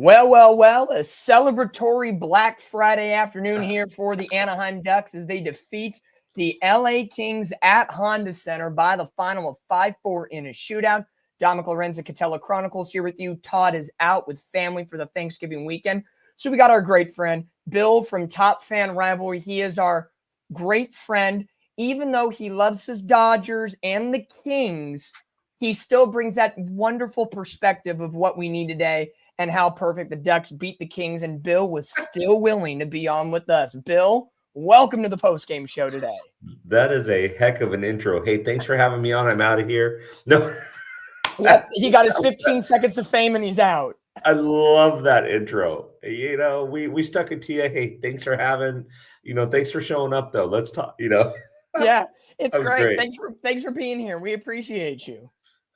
Well, a celebratory Black Friday afternoon here for the Anaheim Ducks as they defeat the LA Kings at Honda Center by the final of 5-4 in a shootout. Dominic Lorenza, Catella Chronicles here with you. Todd is out with family for the Thanksgiving weekend. So we got our great friend, Bill from Top Fan Rivalry. He is our great friend. Even though he loves his Dodgers and the Kings, he still brings that wonderful perspective of what we need today and how perfect the Ducks beat the Kings, and Bill was still willing to be on with us. Bill, welcome to the post-game show today. That is a heck of an intro. Hey, thanks for having me on. I'm out of here. No. Yep, he got his 15 seconds of fame and he's out. I love that intro. You know, we stuck it to you. Hey, thanks for thanks for showing up though. Let's talk, Yeah, it's great. Thanks for being here. We appreciate you.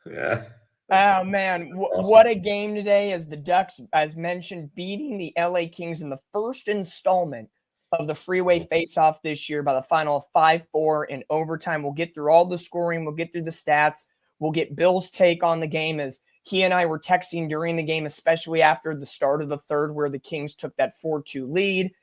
Yeah. Oh, man, awesome. What a game today as the Ducks, as mentioned, beating the LA Kings in the first installment of the Freeway Faceoff this year by the final of 5-4 in overtime. We'll get through all the scoring. We'll get through the stats. We'll get Bill's take on the game as he and I were texting during the game, especially after the start of the third where the Kings took that 4-2 lead.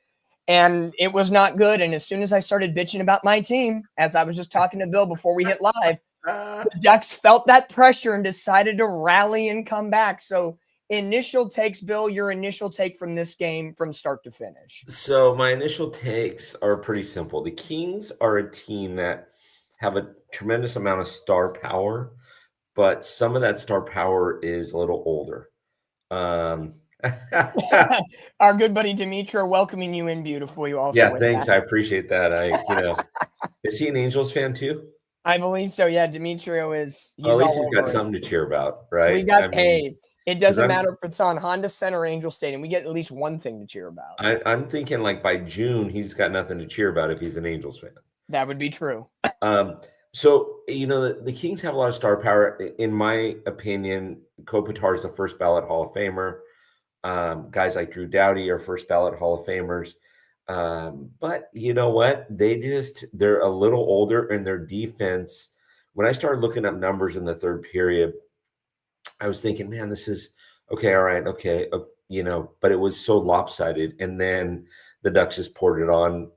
And it was not good. And as soon as I started bitching about my team, as I was just talking to Bill before we hit live, the Ducks felt that pressure and decided to rally and come back. So initial takes, Bill, your initial take from this game from start to finish. So my initial takes are pretty simple. The Kings are a team that have a tremendous amount of star power, but some of that star power is a little older. Our good buddy Demetrio welcoming you in beautifully. Also, yeah, thanks. I appreciate that. Is he an Angels fan too? I believe so. Yeah, Demetrio is. At least he's got something to cheer about, right? We got it doesn't matter if it's on Honda Center or Angel Stadium. We get at least one thing to cheer about. I'm thinking like by June, he's got nothing to cheer about if he's an Angels fan. That would be true. So, the Kings have a lot of star power. In my opinion, Kopitar is the first ballot Hall of Famer. Guys like Drew Doughty are first ballot Hall of Famers. But you know what? They're a little older, and their defense, when I started looking up numbers in the third period, I was thinking, man, this is okay. All right. Okay. But it was so lopsided. And then the Ducks just poured it on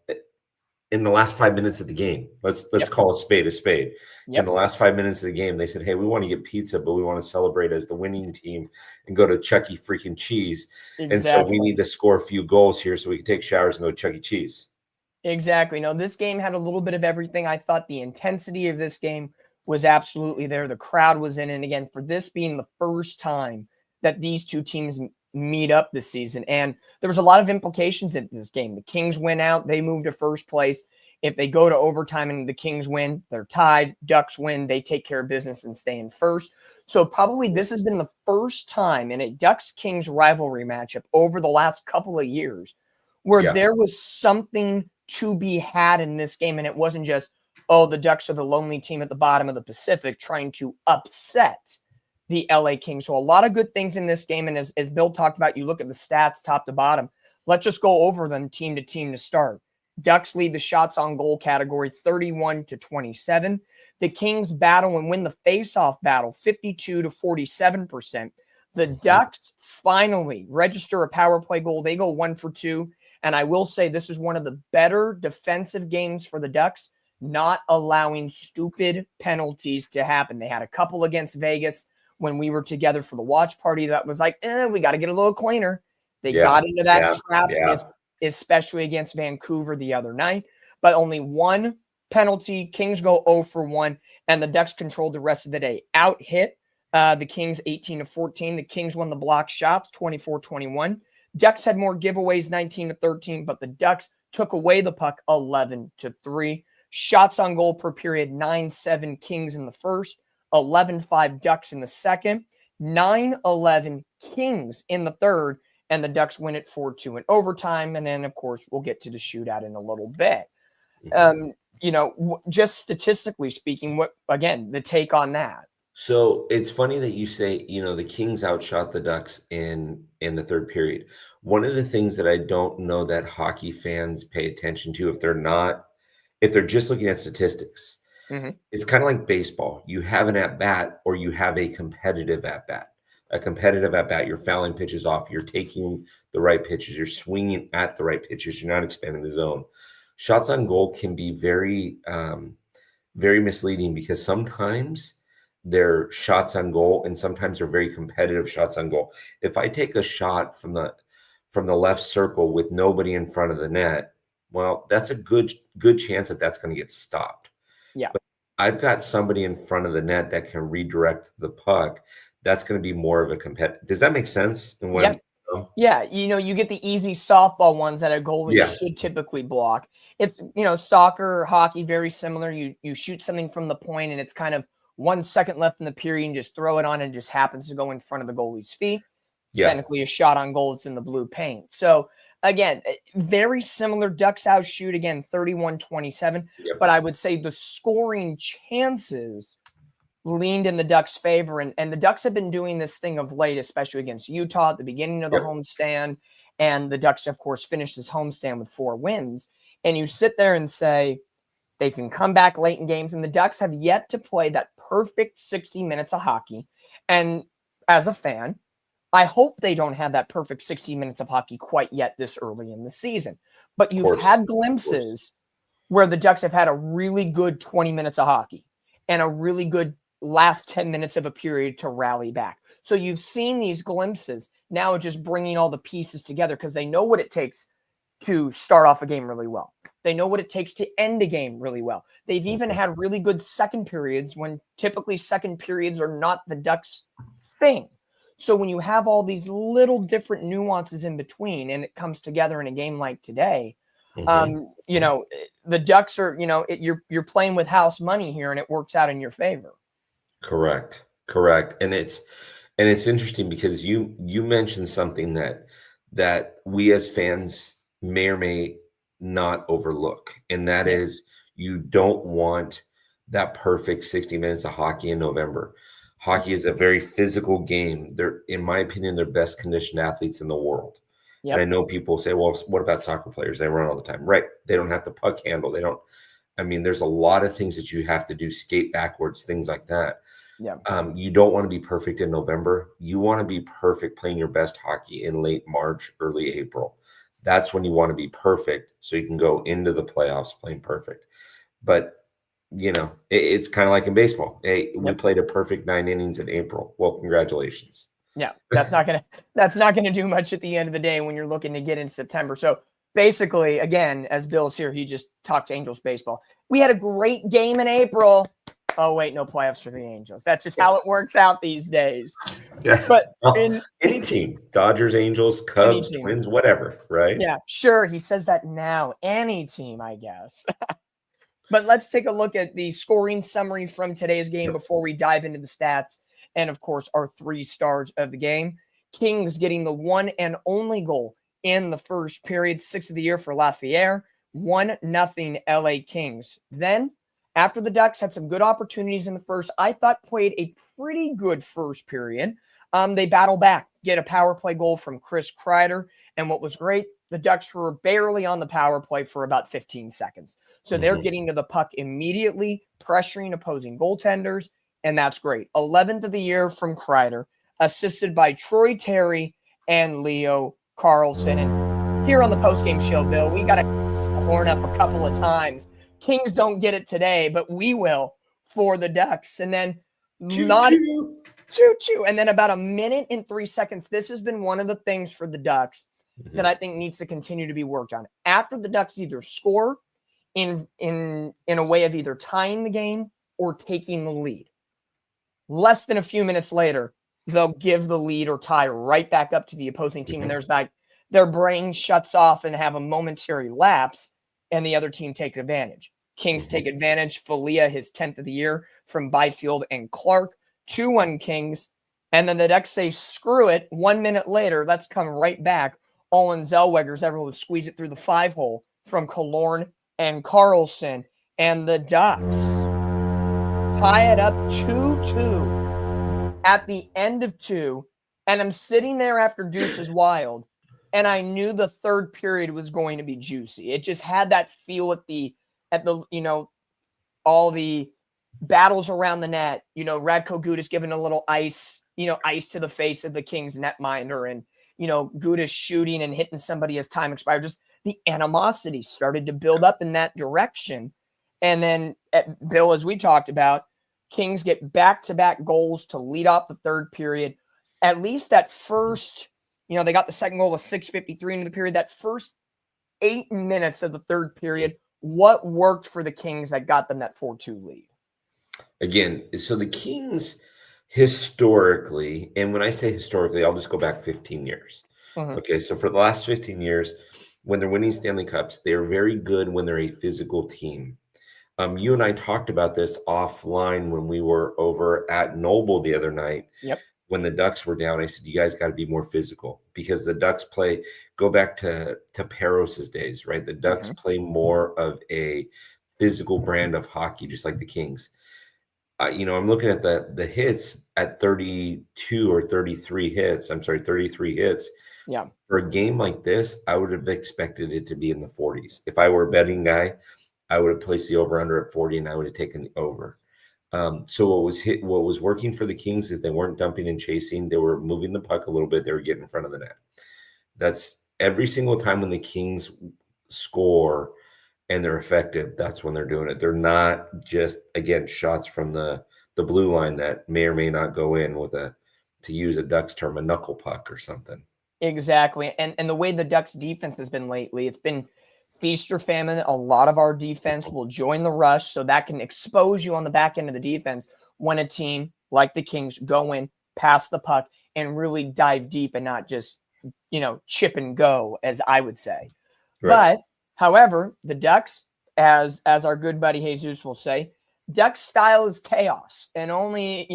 in the last 5 minutes of the game. Let's call a spade a spade. Yep. In the last 5 minutes of the game, they said, hey, we want to get pizza, but we want to celebrate as the winning team and go to Chuck E. freaking Cheese. Exactly. And so we need to score a few goals here so we can take showers and go to Chuck E. Cheese. Exactly. No, this game had a little bit of everything. I thought the intensity of this game was absolutely there. The crowd was in. And again, for this being the first time that these two teams meet up this season. And there was a lot of implications in this game. The Kings win out. They move to first place. If they go to overtime and the Kings win, they're tied. Ducks win. They take care of business and stay in first. So probably this has been the first time in a Ducks-Kings rivalry matchup over the last couple of years where there was something to be had in this game. And it wasn't just, oh, the Ducks are the lonely team at the bottom of the Pacific trying to upset the LA Kings. So a lot of good things in this game. And as Bill talked about, you look at the stats top to bottom. Let's just go over them team to team to start. Ducks lead the shots on goal category 31-27. The Kings battle and win the faceoff battle 52-47%. The Ducks finally register a power play goal. They go 1 for 2. And I will say this is one of the better defensive games for the Ducks, not allowing stupid penalties to happen. They had a couple against Vegas when we were together for the watch party that was like, we got to get a little cleaner. They got into that trap, especially against Vancouver the other night. But only one penalty. Kings go 0 for 1, and the Ducks controlled the rest of the day. Out hit the Kings 18-14. The Kings won the block shots 24-21. Ducks had more giveaways 19-13, but the Ducks took away the puck 11-3. Shots on goal per period 9-7 Kings in the first, 11-5 Ducks in the second, 9-11 Kings in the third, and the Ducks win it 4-2 in overtime. And then, of course, we'll get to the shootout in a little bit. Just statistically speaking, the take on that? So it's funny that you say, the Kings outshot the Ducks in the third period. One of the things that I don't know that hockey fans pay attention to if they're just looking at statistics, it's kind of like baseball. You have an at-bat or you have a competitive at-bat. a competitive at bat. You're fouling pitches off. You're taking the right pitches. You're swinging at the right pitches. You're not expanding the zone. Shots on goal can be very, very misleading because sometimes they're shots on goal and sometimes they're very competitive shots on goal. If I take a shot from the left circle with nobody in front of the net, well, that's a good chance that that's going to get stopped. Yeah. But I've got somebody in front of the net that can redirect the puck. That's going to be more of a competitive. Does that make sense? Yeah. Yeah, you get the easy softball ones that a goalie should typically block. It's, soccer, hockey, very similar. You shoot something from the point and it's kind of 1 second left in the period and just throw it on and it just happens to go in front of the goalie's feet. Yeah. Technically a shot on goal. It's in the blue paint. So again, very similar. Ducks outshoot again, 31-27. Yep. But I would say the scoring chances leaned in the Ducks' favor. And the Ducks have been doing this thing of late, especially against Utah at the beginning of the homestand. And the Ducks, of course, finished this homestand with 4 wins. And you sit there and say they can come back late in games. And the Ducks have yet to play that perfect 60 minutes of hockey. And as a fan, I hope they don't have that perfect 60 minutes of hockey quite yet this early in the season. But you've had glimpses where the Ducks have had a really good 20 minutes of hockey and a really good last 10 minutes of a period to rally back. So you've seen these glimpses. Now just bringing all the pieces together because they know what it takes to start off a game really well. They know what it takes to end a game really well. They've even had really good second periods when typically second periods are not the Ducks' thing. So when you have all these little different nuances in between and it comes together in a game like today, the Ducks are, you're playing with house money here and it works out in your favor. Correct. And it's interesting because you mentioned something that we as fans may or may not overlook. And that is you don't want that perfect 60 minutes of hockey in November. Hockey is a very physical game. They're, in my opinion, they're best conditioned athletes in the world. Yep. And I know people say, well, what about soccer players? They run all the time. Right. They don't have the puck handle. There's a lot of things that you have to do, skate backwards, things like that. Yeah. You don't want to be perfect in November. You want to be perfect playing your best hockey in late March, early April. That's when you want to be perfect so you can go into the playoffs playing perfect. But it's kind of like in baseball. Hey, we played a perfect 9 innings in April. Well, congratulations. Yeah, that's not gonna do much at the end of the day when you're looking to get into September. So basically, again, as Bill's here, he just talks Angels baseball. We had a great game in April. Oh wait, no playoffs for the Angels. That's just how it works out these days. Yeah, but any team, Dodgers, Angels, Cubs, Twins, whatever, right? Yeah, sure. He says that now. Any team, I guess. But let's take a look at the scoring summary from today's game before we dive into the stats and, of course, our 3 stars of the game. Kings getting the one and only goal in the first period, 6th of the year for Lafayette. 1-0 LA Kings. Then, after the Ducks had some good opportunities in the first, I thought played a pretty good first period. They battle back, get a power play goal from Chris Kreider. And what was great, the Ducks were barely on the power play for about 15 seconds. So they're getting to the puck immediately, pressuring opposing goaltenders, and that's great. 11th of the year from Kreider, assisted by Troy Terry and Leo Carlson. And here on the postgame show, Bill, we got to horn up a couple of times. Kings don't get it today, but we will for the Ducks. And then choo-choo. And then about a minute and 3 seconds, this has been one of the things for the Ducks that I think needs to continue to be worked on. After the Ducks either score in a way of either tying the game or taking the lead, less than a few minutes later, they'll give the lead or tie right back up to the opposing team. And there's like their brain shuts off and have a momentary lapse, and the other team takes advantage. Kings take advantage. Falia, his 10th of the year from Byfield and Clark. 2-1 Kings. And then the Ducks say, screw it. 1 minute later, let's come right back. Olin Zellweger's able to squeeze it through the 5-hole from Killorn and Carlson. And the Ducks tie it up 2-2 at the end of 2. And I'm sitting there after Deuce is Wild, and I knew the third period was going to be juicy. It just had that feel at the all the battles around the net. Radko Gudas giving a little ice ice to the face of the Kings netminder, and Gudas shooting and hitting somebody as time expired. Just the animosity started to build up in that direction. And then, Bill, as we talked about, Kings get back-to-back goals to lead off the third period. At least that first, they got the second goal with 6:53 into the period. That first 8 minutes of the third period, what worked for the Kings that got them that 4-2 lead? Again, so the Kings historically, and when I say historically, I'll just go back 15 years. Mhm. Okay, so for the last 15 years, when they're winning Stanley Cups, they're very good when they're a physical team. You and I talked about this offline when we were over at Noble the other night. Yep. When the Ducks were down, I said, you guys got to be more physical, because the Ducks go back to Paros's days, right? The Ducks play more of a physical brand of hockey, just like the Kings. I'm looking at the hits at 32 or 33 hits. I'm sorry, 33 hits. Yeah. For a game like this, I would have expected it to be in the 40s. If I were a betting guy, I would have placed the over-under at 40, and I would have taken the over. So what was working for the Kings is they weren't dumping and chasing. They were moving the puck a little bit. They were getting in front of the net. That's every single time when the Kings score and they're effective, that's when they're doing it. They're not just, again, shots from the blue line that may or may not go in with to use a Ducks term, a knuckle puck or something. Exactly. And the way the Ducks defense has been lately, it's been feast or famine. A lot of our defense will join the rush, so that can expose you on the back end of the defense when a team like the Kings go in, pass the puck, and really dive deep and not just, chip and go, as I would say. Right. But, however, the Ducks, as our good buddy Jesus will say, Ducks style is chaos, and only,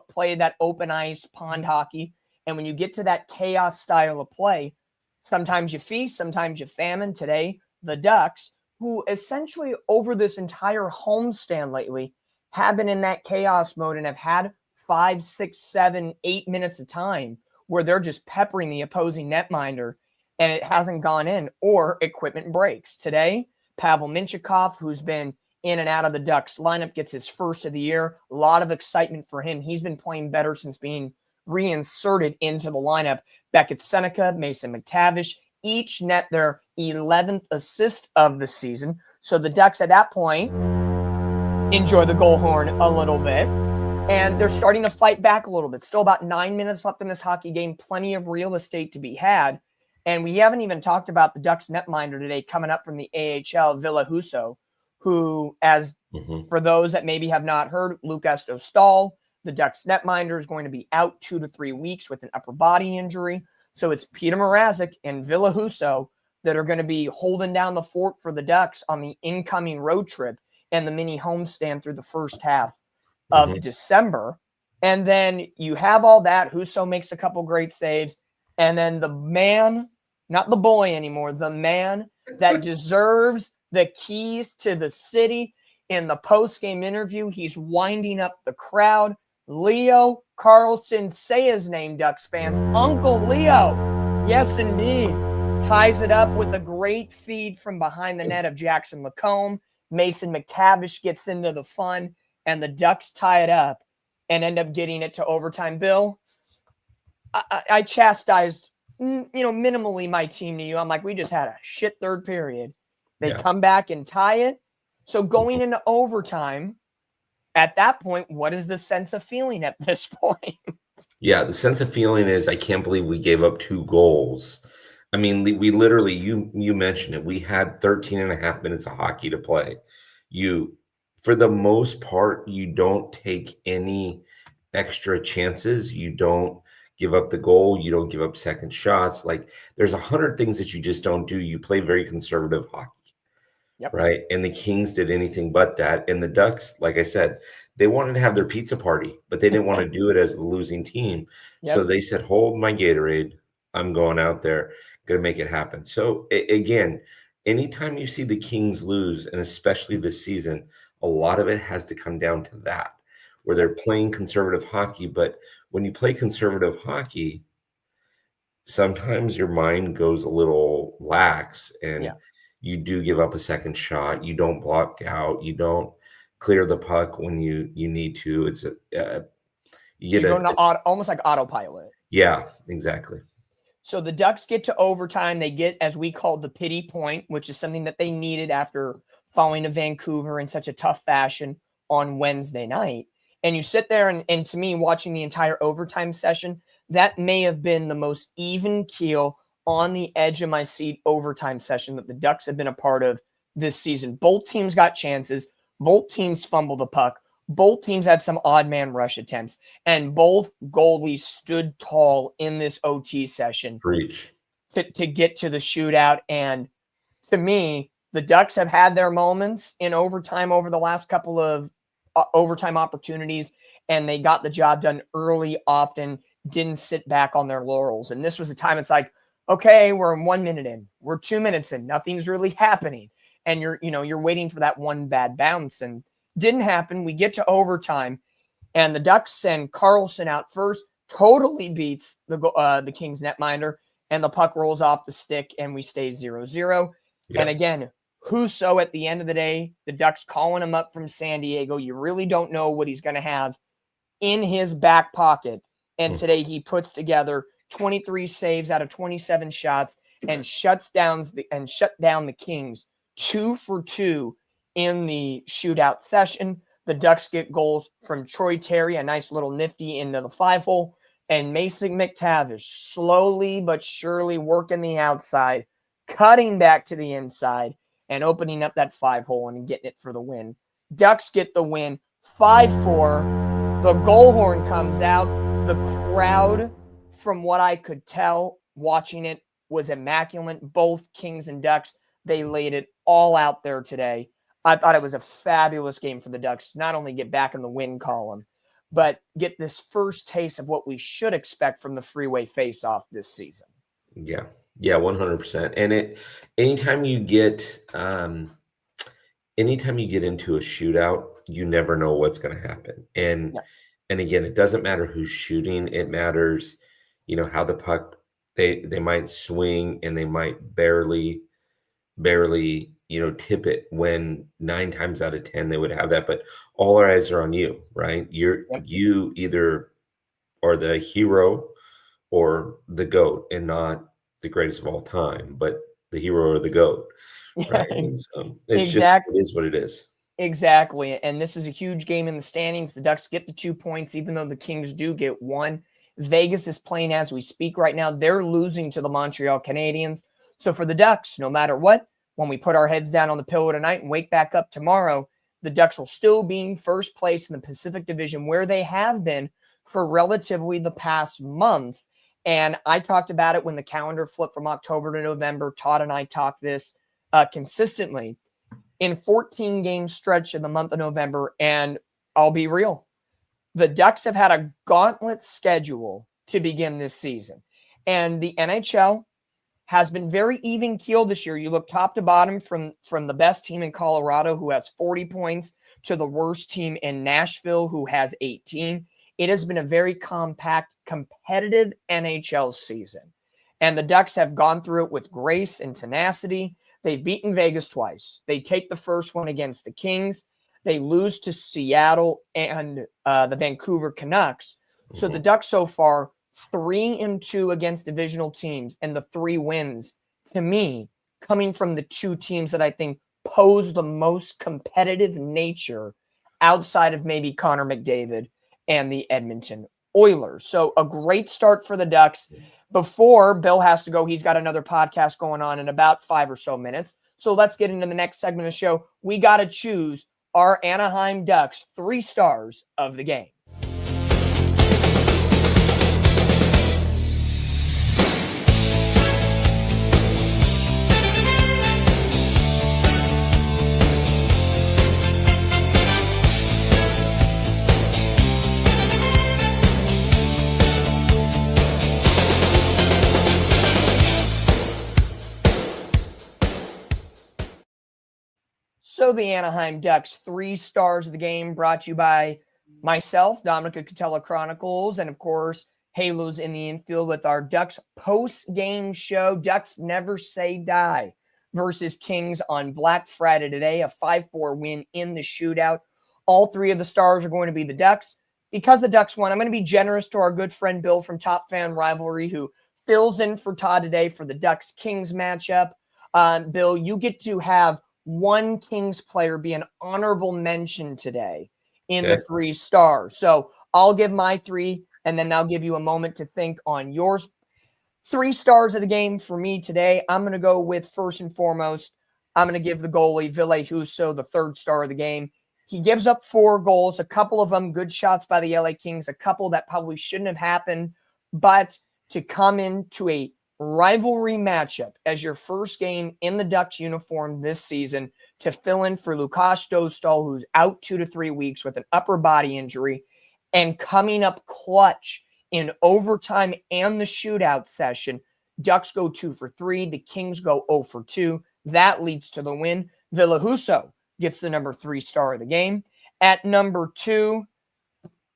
play that open ice pond hockey. And when you get to that chaos style of play, sometimes you feast, sometimes you famine. Today, the Ducks, who essentially over this entire homestand lately have been in that chaos mode and have had 5, 6, 7, 8 minutes of time where they're just peppering the opposing netminder, and it hasn't gone in, or equipment breaks. Today, Pavel Minchikov, who's been in and out of the Ducks lineup, gets his first of the year. A lot of excitement for him. He's been playing better since being reinserted into the lineup. Beckett Seneca, Mason McTavish, each net their 11th assist of the season. So the Ducks at that point enjoy the goal horn a little bit, and they're starting to fight back a little bit. Still about 9 minutes left in this hockey game. Plenty of real estate to be had. And we haven't even talked about the Ducks netminder today coming up from the AHL, Ville Husso, who, for those that maybe have not heard, Lukas Dostal, the Ducks netminder, is going to be out 2 to 3 weeks with an upper body injury. So it's Peter Mrazek and Ville Husso that are going to be holding down the fort for the Ducks on the incoming road trip and the mini homestand through the first half of December. And then you have all that. Husso makes a couple great saves. And then the man, not the boy anymore, the man that deserves the keys to the city, in the post-game interview, he's winding up the crowd. Leo Carlson, say his name, Ducks fans. Uncle Leo, yes, indeed, ties it up with a great feed from behind the net of Jackson Lacombe. Mason McTavish gets into the fun, and the Ducks tie it up and end up getting it to overtime. Bill, I chastised, minimally my team to you. I'm like, we just had a shit third period. They come back and tie it. So going into overtime, at that point, what is the sense of feeling at this point? Yeah, the sense of feeling is, I can't believe we gave up 2 goals. I mean, we literally, you mentioned it, we had 13 and a half minutes of hockey to play. For the most part, you don't take any extra chances. You don't give up the goal. You don't give up second shots. Like, there's 100 things that you just don't do. You play very conservative hockey. Yep. Right. And the Kings did anything but that. And the Ducks, like I said, they wanted to have their pizza party, but they didn't want to do it as the losing team. Yep. So they said, hold my Gatorade. I'm going out there, going to make it happen. So again, anytime you see the Kings lose, and especially this season, a lot of it has to come down to that, where they're playing conservative hockey. But when you play conservative hockey, sometimes your mind goes a little lax, and you do give up a second shot. You don't block out. You don't clear the puck when you need to. It's You You get go into almost like autopilot. yeah, exactly. So the Ducks get to overtime. They get, as we call, the pity point, which is something that they needed after falling to Vancouver in such a tough fashion on Wednesday night. And you sit there and to me, watching the entire overtime session, that may have been the most even keel, on the edge of my seat overtime session that the Ducks have been a part of this season. Both teams got chances. Both teams fumbled the puck. Both teams had some odd man rush attempts, and both goalies stood tall in this OT session Preach. to get to the shootout. And to me, the Ducks have had their moments in overtime over the last couple of overtime opportunities, and they got the job done early, often, didn't sit back on their laurels. And this was a time it's like, okay, we're 1 minute in, we're 2 minutes in, nothing's really happening. And you're waiting for that one bad bounce, and didn't happen. We get to overtime, and the Ducks send Carlson out first, totally beats the Kings netminder, and the puck rolls off the stick, and we stay 0-0. Yeah. And again, Husso at the end of the day, the Ducks calling him up from San Diego. You really don't know what he's going to have in his back pocket. And today he puts together 23 saves out of 27 shots and shut down the Kings 2 for 2 in the shootout session. The Ducks get goals from Troy Terry, a nice little nifty into the 5-hole, and Mason McTavish slowly but surely working the outside, cutting back to the inside, and opening up that 5-hole and getting it for the win. Ducks get the win 5-4. The goal horn comes out. The crowd, from what I could tell watching it, was immaculate. Both Kings and Ducks, they laid it all out there today. I thought it was a fabulous game for the Ducks, not only get back in the win column, but get this first taste of what we should expect from the Freeway Faceoff this season. Yeah. Yeah, 100%. And anytime you get into a shootout, you never know what's going to happen. And again, it doesn't matter who's shooting. It matters, how the puck, they might swing and they might barely, tip it, when 9 times out of 10 they would have that. But all our eyes are on you, right? You either are the hero or the GOAT, and not the greatest of all time, but the hero or the GOAT. Right? And so it's Exactly. Just, it is what it is. Exactly. And this is a huge game in the standings. The Ducks get the 2 points, even though the Kings do get 1. Vegas is playing as we speak right now. They're losing to the Montreal Canadiens. So for the Ducks, no matter what, when we put our heads down on the pillow tonight and wake back up tomorrow, the Ducks will still be in first place in the Pacific Division, where they have been for relatively the past month. And I talked about it when the calendar flipped from October to November. Todd and I talked this consistently. In 14-game stretch in the month of November, and I'll be real, the Ducks have had a gauntlet schedule to begin this season. And the NHL has been very even-keeled this year. You look top to bottom, from the best team in Colorado, who has 40 points, to the worst team in Nashville, who has 18. It has been a very compact, competitive NHL season. And the Ducks have gone through it with grace and tenacity. They've beaten Vegas twice. They take the first one against the Kings. They lose to Seattle and the Vancouver Canucks. So the Ducks so far, 3-2 against divisional teams, and the 3 wins, to me, coming from the 2 teams that I think pose the most competitive nature outside of maybe Connor McDavid and the Edmonton Oilers. So a great start for the Ducks. Before Bill has to go, he's got another podcast going on in about 5 or so minutes. So let's get into the next segment of the show. We got to choose our Anaheim Ducks 3 stars of the game. So the Anaheim Ducks 3 stars of the game, brought to you by myself, Dominica Catella Chronicles, and of course, Halos in the Infield, with our Ducks post-game show, Ducks Never Say Die versus Kings on Black Friday today, a 5-4 win in the shootout. All 3 of the stars are going to be the Ducks. because the Ducks won, I'm going to be generous to our good friend Bill from Top Fan Rivalry, who fills in for Todd today for the Ducks Kings matchup. Bill, you get to have one Kings player be an honorable mention today in the 3 stars. So I'll give my 3, and then I'll give you a moment to think on yours. 3 stars of the game for me today. I'm going to go with, first and foremost, I'm going to give the goalie, Ville Husso, the 3rd star of the game. He gives up 4 goals, a couple of them good shots by the LA Kings, a couple that probably shouldn't have happened, but to come into a rivalry matchup as your first game in the Ducks uniform this season to fill in for Lukas Dostal, who's out 2 to 3 weeks with an upper body injury, and coming up clutch in overtime and the shootout session. Ducks go 2 for 3. The Kings go 0 for 2. That leads to the win. Ville Husso gets the number 3 star of the game. At number 2,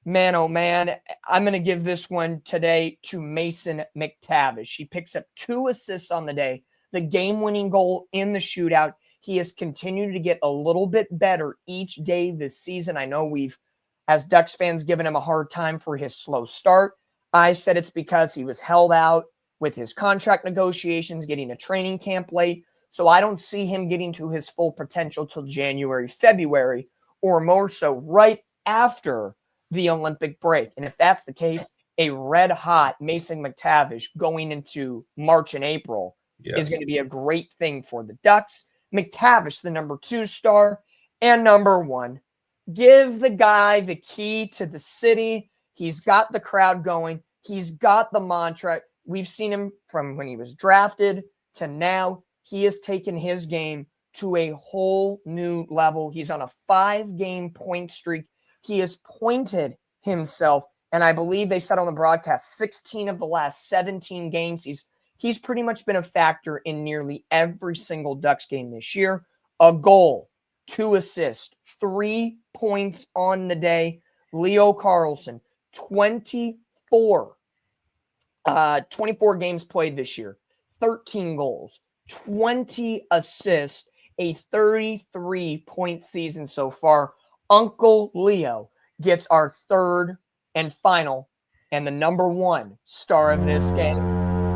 man, oh man, I'm going to give this one today to Mason McTavish. He picks up 2 assists on the day, the game-winning goal in the shootout. He has continued to get a little bit better each day this season. I know we've, as Ducks fans, given him a hard time for his slow start. I said it's because he was held out with his contract negotiations, getting a training camp late. So I don't see him getting to his full potential till January, February, or more so right after the Olympic break. And if that's the case, a red-hot Mason McTavish going into March and April is going to be a great thing for the Ducks. McTavish, the number 2 star. And number 1, give the guy the key to the city. He's got the crowd going. He's got the mantra. We've seen him from when he was drafted to now. He has taken his game to a whole new level. He's on a 5-game point streak. He has pointed himself, and I believe they said on the broadcast, 16 of the last 17 games. He's pretty much been a factor in nearly every single Ducks game this year. A goal, 2 assists, 3 points on the day. Leo Carlsson, 24 games played this year, 13 goals, 20 assists, a 33-point season so far. Uncle Leo gets our 3rd and final and the number 1 star of this game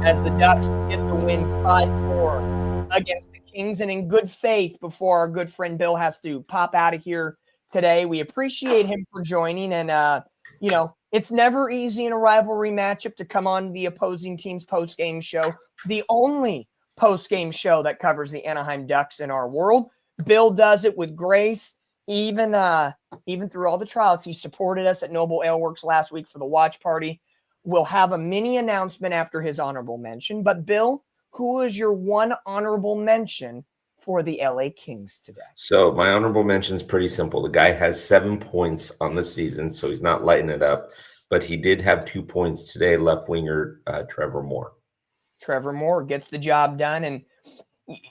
as the Ducks get the win 5-4 against the Kings. And in good faith, before our good friend Bill has to pop out of here today, we appreciate him for joining. And, it's never easy in a rivalry matchup to come on the opposing team's post-game show, the only post-game show that covers the Anaheim Ducks in our world. Bill does it with grace. Even through all the trials, he supported us at Noble Ale Works last week for the watch party. We'll have a mini announcement after his honorable mention. But Bill, who is your one honorable mention for the LA Kings today? So my honorable mention is pretty simple. The guy has 7 points on the season, so he's not lighting it up. But he did have 2 points today, left winger Trevor Moore. Trevor Moore gets the job done. And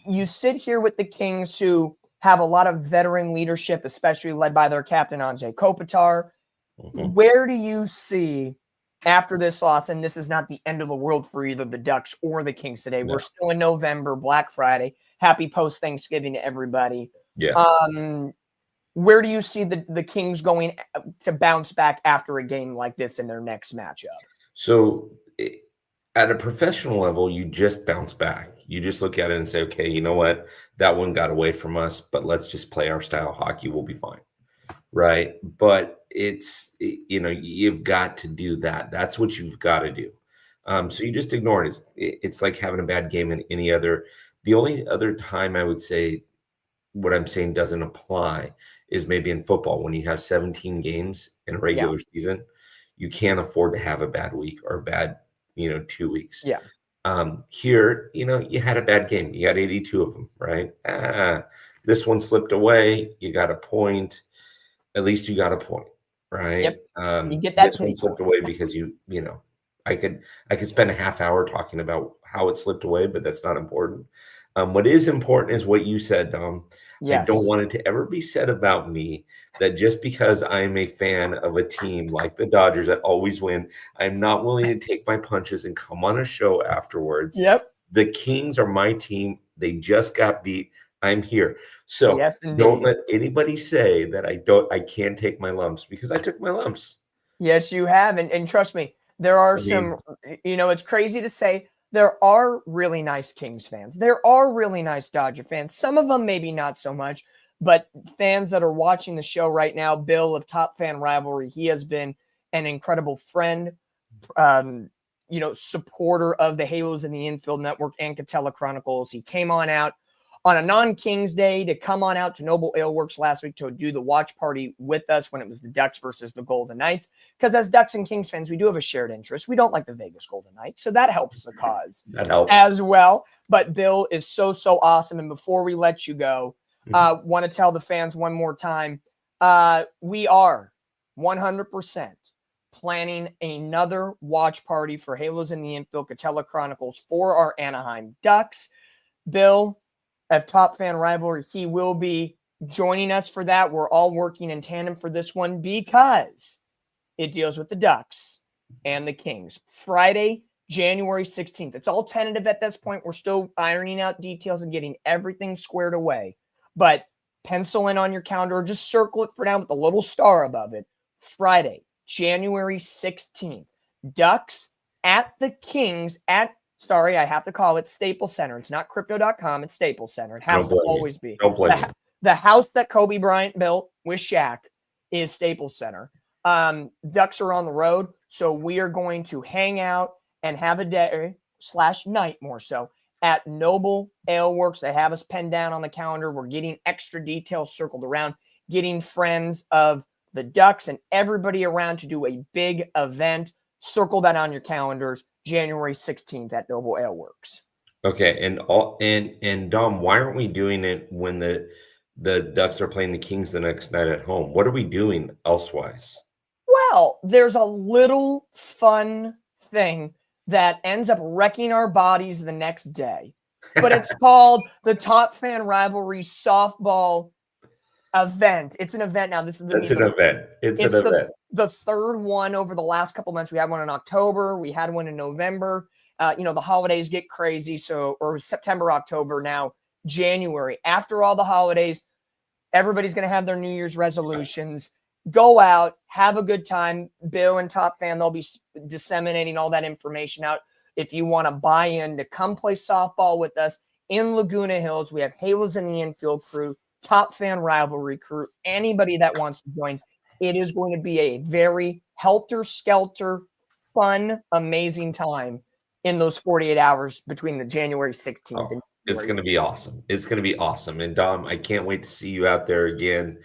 you sit here with the Kings, who have a lot of veteran leadership, especially led by their captain, Anze Kopitar. Mm-hmm. Where do you see after this loss, and this is not the end of the world for either the Ducks or the Kings today. No. We're still in November, Black Friday. Happy post-Thanksgiving to everybody. Yeah. Where do you see the Kings going to bounce back after a game like this in their next matchup? So at a professional level, you just bounce back. You just look at it and say, okay, you know what? That one got away from us, but let's just play our style of hockey. We'll be fine. Right. But you've got to do that. That's what you've got to do. So you just ignore it. It's like having a bad game in any other. The only other time I would say what I'm saying doesn't apply is maybe in football. When you have 17 games in a regular season, you can't afford to have a bad week or a bad, 2 weeks. Yeah. Here, you had a bad game. You got 82 of them, right? This one slipped away. You got a point. At least you got a point, right? Yep. You get that. This one slipped away because I could spend a half hour talking about how it slipped away, but that's not important. What is important is what you said, Dom. Yes. I don't want it to ever be said about me that just because I'm a fan of a team like the Dodgers that always win, I'm not willing to take my punches and come on a show afterwards. Yep. The Kings are my team. They just got beat. I'm here. So don't let anybody say that I can't take my lumps, because I took my lumps. Yes, you have. And trust me, there are some, it's crazy to say, there are really nice Kings fans. There are really nice Dodger fans. Some of them maybe not so much, but fans that are watching the show right now, Bill of Top Fan Rivalry, he has been an incredible friend, supporter of the Halos in the Infield Network and Catella Chronicles. He came on out on a non-Kings day to come on out to Noble Ale Works last week to do the watch party with us when it was the Ducks versus the Golden Knights. Because as Ducks and Kings fans, we do have a shared interest. We don't like the Vegas Golden Knights, so that helps the cause as well. But Bill is so awesome. And before we let you go, want to tell the fans one more time, we are 100% planning another watch party for Halos in the Infield Catella Chronicles for our Anaheim Ducks. Bill of Top Fan Rivalry, he will be joining us for that. We're all working in tandem for this one because it deals with the Ducks and the Kings. Friday, January 16th. It's all tentative at this point. We're still ironing out details and getting everything squared away. But pencil in on your calendar or just circle it for now with a little star above it. Friday, January 16th. Ducks at the Kings at I have to call it Staples Center. It's not crypto.com. It's Staples Center. It has to always be. The house that Kobe Bryant built with Shaq is Staples Center. Ducks are on the road, so we are going to hang out and have a day/night more so at Noble Ale Works. They have us penned down on the calendar. We're getting extra details circled around, getting friends of the Ducks and everybody around to do a big event. Circle that on your calendars. January 16th at Noble Ale Works. Okay, and Dom, why aren't we doing it when the Ducks are playing the Kings the next night at home? What are we doing elsewise? Well, there's a little fun thing that ends up wrecking our bodies the next day, but it's called the Top Fan Rivalry Softball Event. It's an event now. It's an event. It's an event. The third one over the last couple months. We had one in October. We had one in November. The holidays get crazy. Or September, October, now January. After all the holidays, everybody's going to have their New Year's resolutions. Go out, have a good time. Bill and Top Fan, they'll be disseminating all that information out. If you want to buy in to come play softball with us in Laguna Hills, we have Halos in the Infield crew, Top Fan Rivalry crew, anybody that wants to join. It is going to be a very helter-skelter, fun, amazing time in those 48 hours between the January 16th and it's going to be awesome. It's going to be awesome. And Dom, I can't wait to see you out there again.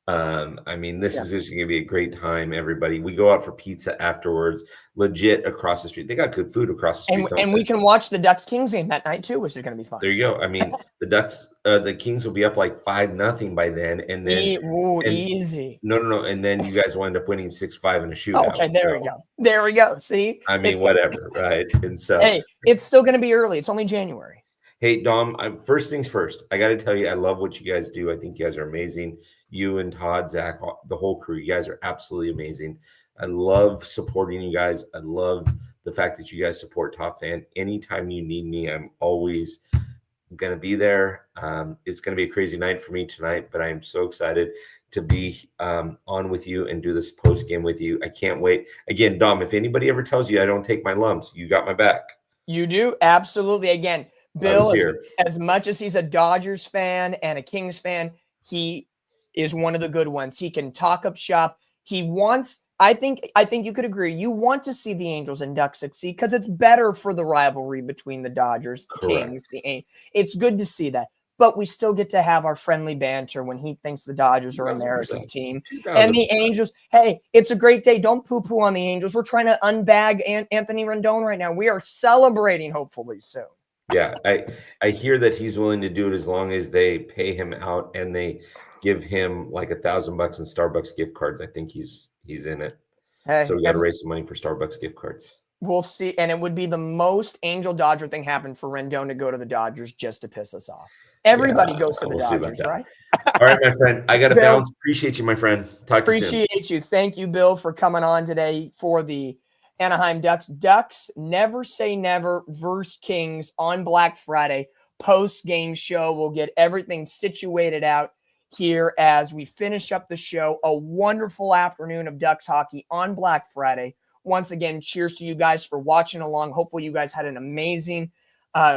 This is just going to be a great time, everybody. We go out for pizza afterwards, legit across the street. They got good food across the street. And we can watch the Ducks Kings game that night too, which is going to be fun. There you go. The Ducks, the Kings will be up like 5-0 by then. And then easy. No. And then you guys will end up winning 6-5 in a shootout. Okay, there we go. See? Whatever, right? And so hey, it's still going to be early. It's only January. Hey, Dom, first things first, I got to tell you, I love what you guys do. I think you guys are amazing. You and Todd, Zach, the whole crew, you guys are absolutely amazing. I love supporting you guys. I love the fact that you guys support Top Fan. Anytime you need me, I'm always going to be there. It's going to be a crazy night for me tonight, but I am so excited to be on with you and do this post game with you. I can't wait. Again, Dom, if anybody ever tells you I don't take my lumps, you got my back. You do? Absolutely. Again, Bill, as much as he's a Dodgers fan and a Kings fan, he is one of the good ones. He can talk up shop. He wants, I think you could agree, you want to see the Angels and Ducks succeed because it's better for the rivalry between the Dodgers, the Kings, the Angels. It's good to see that. But we still get to have our friendly banter when he thinks the Dodgers are America's team. 2000%. And the Angels, hey, it's a great day. Don't poo-poo on the Angels. We're trying to unbag Anthony Rendon right now. We are celebrating hopefully soon. Yeah, I hear that he's willing to do it as long as they pay him out and they give him like $1,000 in Starbucks gift cards. I think he's in it. Hey, so we got to raise some money for Starbucks gift cards. We'll see. And it would be the most Angel Dodger thing happen for Rendon to go to the Dodgers just to piss us off. Everybody goes to the Dodgers, right? All right, my friend. I got to bounce. Appreciate you, my friend. Talk to you soon. Appreciate you. Thank you, Bill, for coming on today for the Anaheim Ducks. Ducks never say never versus Kings on Black Friday. Post-game show. We'll get everything situated out here as we finish up the show. A wonderful afternoon of Ducks hockey on Black Friday. Once again, cheers to you guys for watching along. Hopefully you guys had an amazing,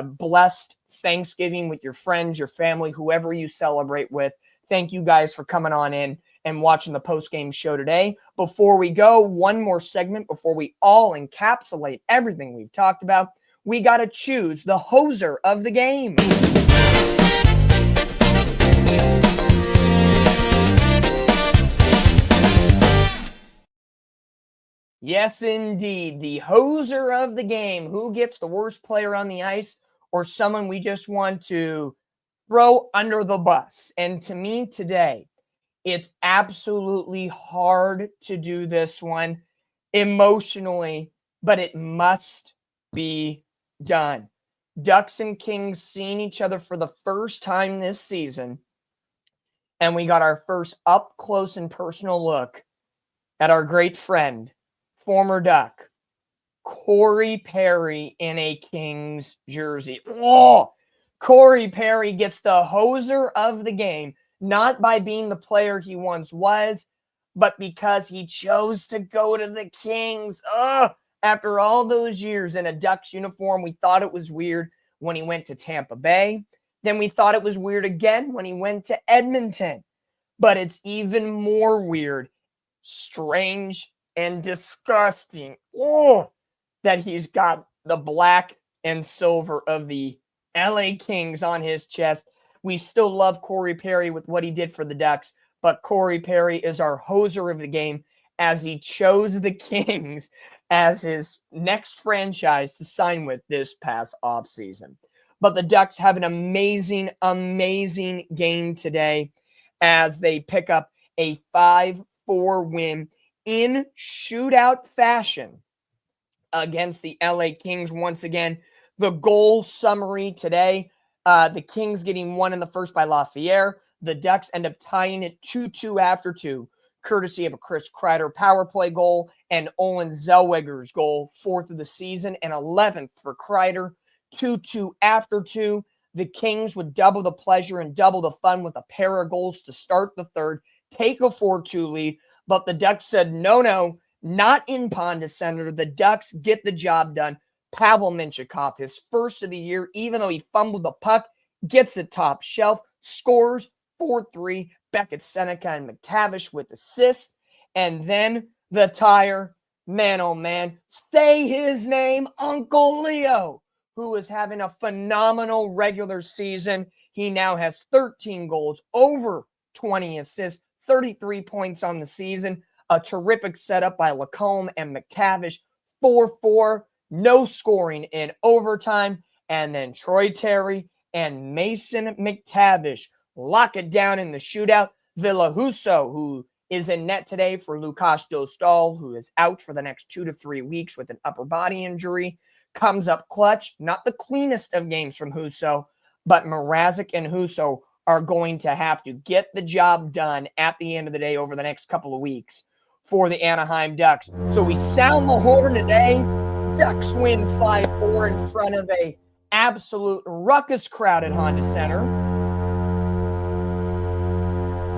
blessed Thanksgiving with your friends, your family, whoever you celebrate with. Thank you guys for coming on in and watching the post-game show today. Before we go, one more segment before we all encapsulate everything we've talked about. We got to choose the hoser of the game. Yes, indeed. The hoser of the game. Who gets the worst player on the ice or someone we just want to throw under the bus? And to me today, it's absolutely hard to do this one emotionally, but it must be done. Ducks and Kings seeing each other for the first time this season, and we got our first up close and personal look at our great friend, former Duck, Corey Perry in a Kings jersey. Oh, Corey Perry gets the hoser of the game, not by being the player he once was, but because he chose to go to the Kings. After all those years in a Ducks uniform, we thought it was weird when he went to Tampa Bay. Then we thought it was weird again when he went to Edmonton. But it's even more weird, strange, and disgusting that he's got the black and silver of the LA Kings on his chest. We still love Corey Perry with what he did for the Ducks, but Corey Perry is our hoser of the game as he chose the Kings as his next franchise to sign with this past offseason. But the Ducks have an amazing, amazing game today as they pick up a 5-4 win in shootout fashion against the LA Kings. Once again, the goal summary today, the Kings getting one in the first by Lafayette. The Ducks end up tying it 2-2 after 2, courtesy of a Chris Kreider power play goal and Olin Zellweger's goal, 4th of the season and 11th for Kreider. 2-2 after 2. The Kings would double the pleasure and double the fun with a pair of goals to start the third, take a 4-2 lead. But the Ducks said, no, not in Ponda Center. The Ducks get the job done. Pavel Minchikov, his first of the year, even though he fumbled the puck, gets it top shelf, scores 4-3. Beckett, Seneca, and McTavish with assists. And then the tire, man, oh man, say his name, Uncle Leo, who is having a phenomenal regular season. He now has 13 goals, over 20 assists, 33 points on the season. A terrific setup by Lacombe and McTavish. 4-4, no scoring in overtime. And then Troy Terry and Mason McTavish lock it down in the shootout. Villahuso, who is in net today for Lukas Dostal, who is out for the next 2 to 3 weeks with an upper body injury, comes up clutch. Not the cleanest of games from Huso, but Mrazek and Huso are going to have to get the job done at the end of the day over the next couple of weeks for the Anaheim Ducks. So we sound the horn today. Ducks win 5-4 in front of a absolute ruckus crowd at Honda Center.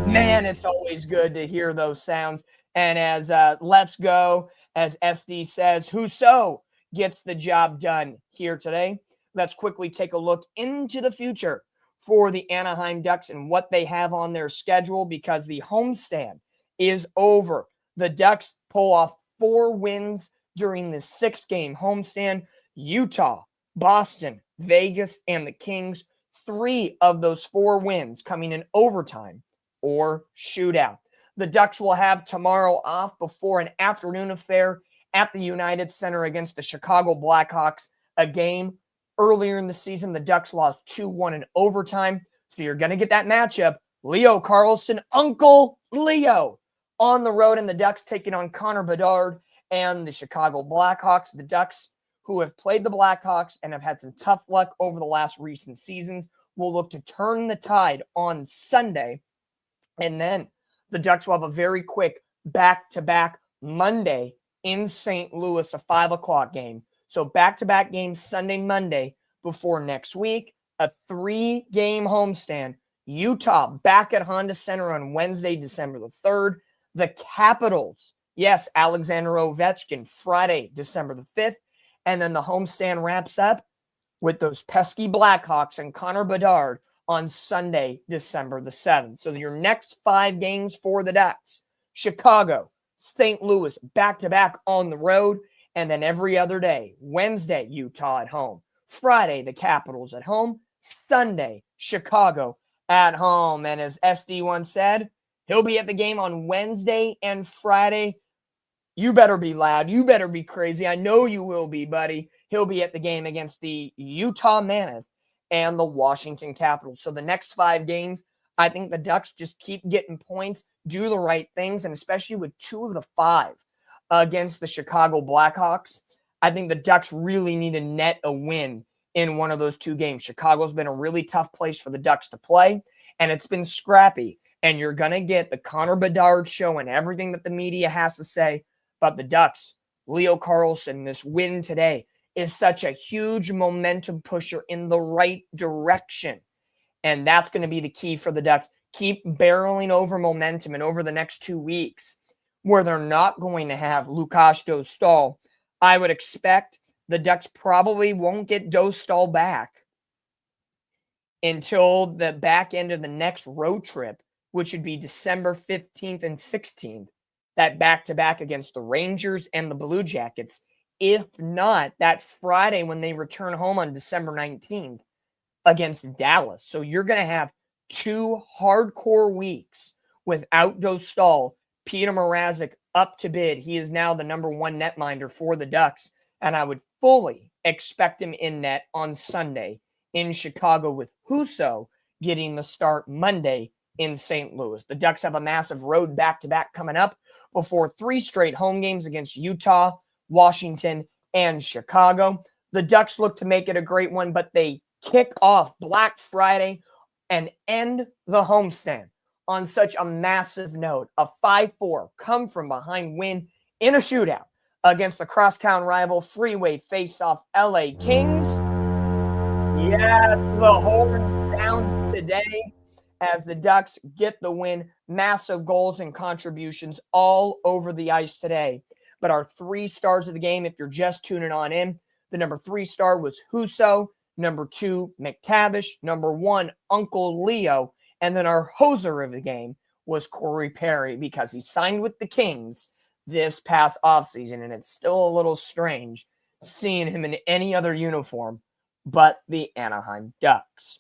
Man, it's always good to hear those sounds. And as let's go, as SD says, Huso gets the job done here today. Let's quickly take a look into the future for the Anaheim Ducks and what they have on their schedule, because the homestand is over. The Ducks pull off 4 wins during the 6-game homestand. Utah, Boston, Vegas, and the Kings. 3 of those 4 wins coming in overtime or shootout. The Ducks will have tomorrow off before an afternoon affair at the United Center against the Chicago Blackhawks, a game earlier in the season the Ducks lost 2-1 in overtime. So you're going to get that matchup. Leo Carlson, Uncle Leo, on the road, and the Ducks taking on Connor Bedard and the Chicago Blackhawks. The Ducks, who have played the Blackhawks and have had some tough luck over the last recent seasons, will look to turn the tide on Sunday. And then the Ducks will have a very quick back-to-back Monday in St. Louis, a 5 o'clock game. So back-to-back games Sunday, Monday before next week, a 3-game homestand Utah back at Honda Center on Wednesday, December the 3rd. The Capitals, yes, Alexander Ovechkin, Friday, December the 5th. And then the homestand wraps up with those pesky Blackhawks and Connor Bedard on Sunday, December the 7th. So your next 5 games for the Ducks: Chicago, St. Louis, back-to-back on the road, and then every other day. Wednesday, Utah at home. Friday, the Capitals at home. Sunday, Chicago at home. And as SD1 said, he'll be at the game on Wednesday and Friday. You better be loud. You better be crazy. I know you will be, buddy. He'll be at the game against the Utah Mammoth and the Washington Capitals. So the next 5 games, I think the Ducks just keep getting points, do the right things, and especially with 2 of the 5 against the Chicago Blackhawks, I think the Ducks really need to net a win in one of those 2 games. Chicago's been a really tough place for the Ducks to play, and it's been scrappy. And you're going to get the Connor Bedard show and everything that the media has to say about the Ducks. Leo Carlsson, this win today is such a huge momentum pusher in the right direction. And that's going to be the key for the Ducks. Keep barreling over momentum, and over the next 2 weeks, where they're not going to have Lukáš Dostal, I would expect the Ducks probably won't get Dostal back until the back end of the next road trip, which would be December 15th and 16th, that back-to-back against the Rangers and the Blue Jackets. If not, that Friday when they return home on December 19th against Dallas. So you're going to have 2 hardcore weeks without Dostal. Peter Mrazek up to bid. He is now the number 1 netminder for the Ducks, and I would fully expect him in net on Sunday in Chicago, with Husso getting the start Monday in St. Louis. The Ducks have a massive road back-to-back coming up before 3 straight home games against Utah, Washington, and Chicago. The Ducks look to make it a great one, but they kick off Black Friday and end the homestand on such a massive note. A 5-4 come-from-behind win in a shootout against the crosstown rival Freeway Faceoff LA Kings. Yes, the horn sounds today as the Ducks get the win. Massive goals and contributions all over the ice today. But our 3 stars of the game, if you're just tuning on in, the number 3 star was Husso, number 2, McTavish, number 1, Uncle Leo, and then our hoser of the game was Corey Perry, because he signed with the Kings this past offseason, and it's still a little strange seeing him in any other uniform but the Anaheim Ducks.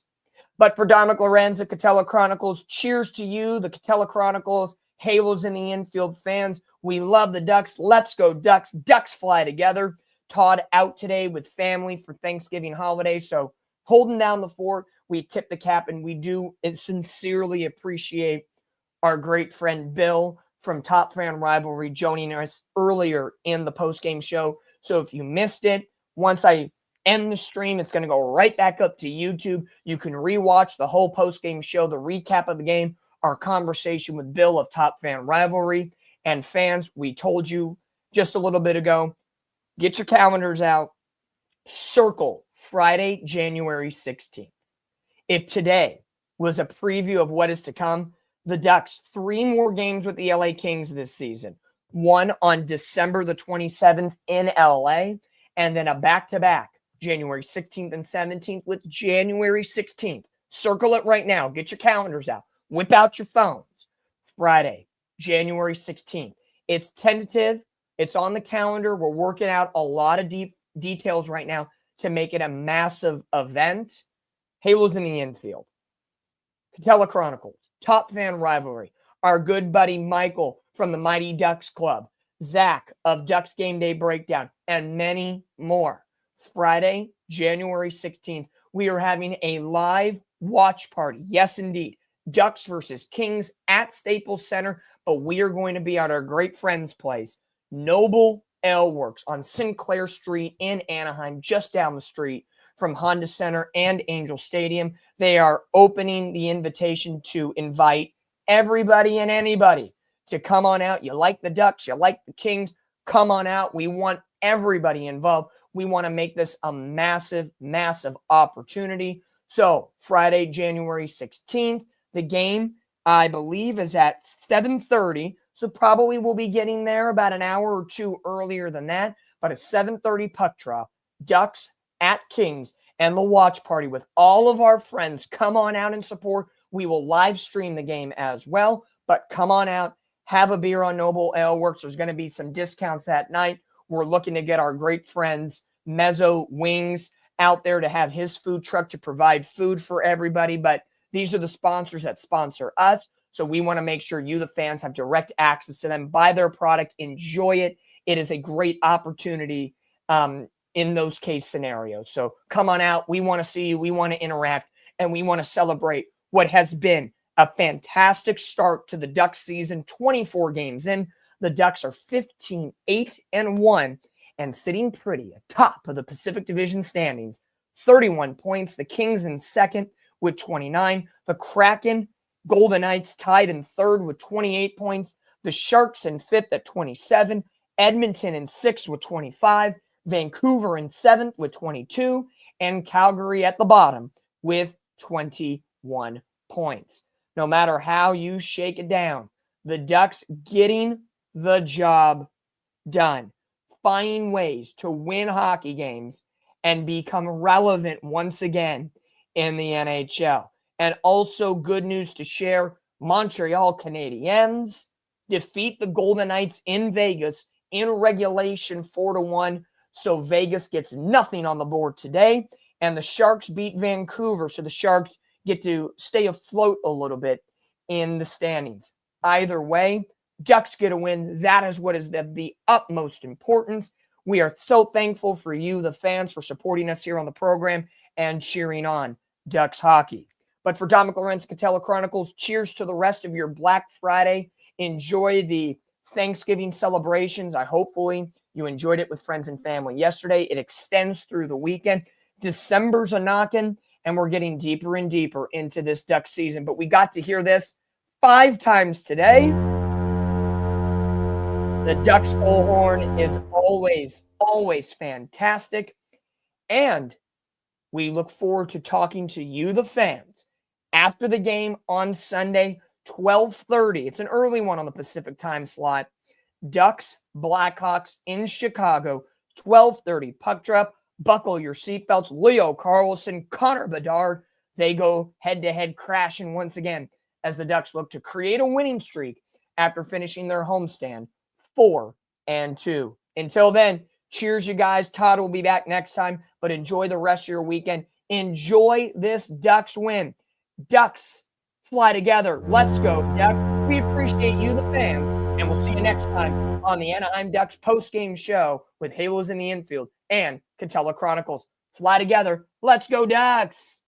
But for Dominic Lorenza, Catella Chronicles, cheers to you, the Catella Chronicles, Halos in the Infield fans. We love the Ducks. Let's go Ducks. Ducks fly together. Todd out today with family for Thanksgiving holiday, so holding down the fort. We tip the cap, and we do sincerely appreciate our great friend Bill from Top Fan Rivalry joining us earlier in the postgame show. So if you missed it, once I end the stream, it's going to go right back up to YouTube. You can rewatch the whole postgame show, the recap of the game, our conversation with Bill of Top Fan Rivalry. And fans, we told you just a little bit ago, get your calendars out. Circle Friday, January 16th. If today was a preview of what is to come, the Ducks, 3 more games with the LA Kings this season. One on December the 27th in LA, and then a back-to-back January 16th and 17th with January 16th. Circle it right now. Get your calendars out. Whip out your phones. Friday, January 16th. It's tentative. It's on the calendar. We're working out a lot of details right now to make it a massive event. Halos in the Infield. Catella Chronicles. Top Fan Rivalry. Our good buddy Michael from the Mighty Ducks Club. Zach of Ducks Game Day Breakdown. And many more. Friday, January 16th, we are having a live watch party. Yes, indeed. Ducks versus Kings at Staples Center, but we are going to be at our great friend's place, Noble Ale Works on Sinclair Street in Anaheim, just down the street from Honda Center and Angel Stadium. They are opening the invitation to invite everybody and anybody to come on out. You like the Ducks, you like the Kings, come on out. We want everybody involved. We want to make this a massive, massive opportunity. So Friday, January 16th, The game, I believe, is at 7:30, so probably we'll be getting there about an hour or two earlier than that, but at 7:30 puck drop, Ducks at Kings, and the watch party with all of our friends. Come on out and support. We will live stream the game as well, but come on out, have a beer on Noble Ale Works. There's going to be some discounts that night. We're looking to get our great friends Mezzo Wings out there to have his food truck to provide food for everybody, but these are the sponsors that sponsor us, so we want to make sure you, the fans, have direct access to them. Buy their product, enjoy it. It is a great opportunity in those case scenarios. So come on out. We want to see you. We want to interact, and we want to celebrate what has been a fantastic start to the Ducks season. 24 games in. The Ducks are 15-8-1 and sitting pretty atop of the Pacific Division standings. 31 points. The Kings in second with 29. The Kraken, Golden Knights tied in third with 28 points. The Sharks in fifth at 27. Edmonton in sixth with 25. Vancouver in seventh with 22. And Calgary at the bottom with 21 points. No matter how you shake it down, the Ducks getting the job done, finding ways to win hockey games and become relevant once again in the NHL. And also good news to share, Montreal Canadiens defeat the Golden Knights in Vegas in regulation 4-1. So Vegas gets nothing on the board today. And the Sharks beat Vancouver. So the Sharks get to stay afloat a little bit in the standings. Either way, Ducks get a win. That is what is of the utmost importance. We are so thankful for you, the fans, for supporting us here on the program and cheering on Ducks hockey. But for Dominic Lorenz, Catella Chronicles, cheers to the rest of your Black Friday. Enjoy the Thanksgiving celebrations. Hopefully you enjoyed it with friends and family yesterday. It extends through the weekend. December's a knocking, and we're getting deeper and deeper into this Duck season. But we got to hear this 5 times today. The Ducks bullhorn is always fantastic. And we look forward to talking to you, the fans, after the game on Sunday, 12:30. It's an early one on the Pacific time slot. Ducks, Blackhawks in Chicago, 12:30 puck drop. Buckle your seatbelts. Leo Carlson, Connor Bedard, they go head-to-head crashing once again as the Ducks look to create a winning streak after finishing their homestand 4-2. Until then, cheers, you guys. Todd will be back next time, but enjoy the rest of your weekend. Enjoy this Ducks win. Ducks fly together. Let's go, Ducks. We appreciate you, the fans, and we'll see you next time on the Anaheim Ducks post-game show with Halos in the Infield and Catella Chronicles. Fly together. Let's go, Ducks.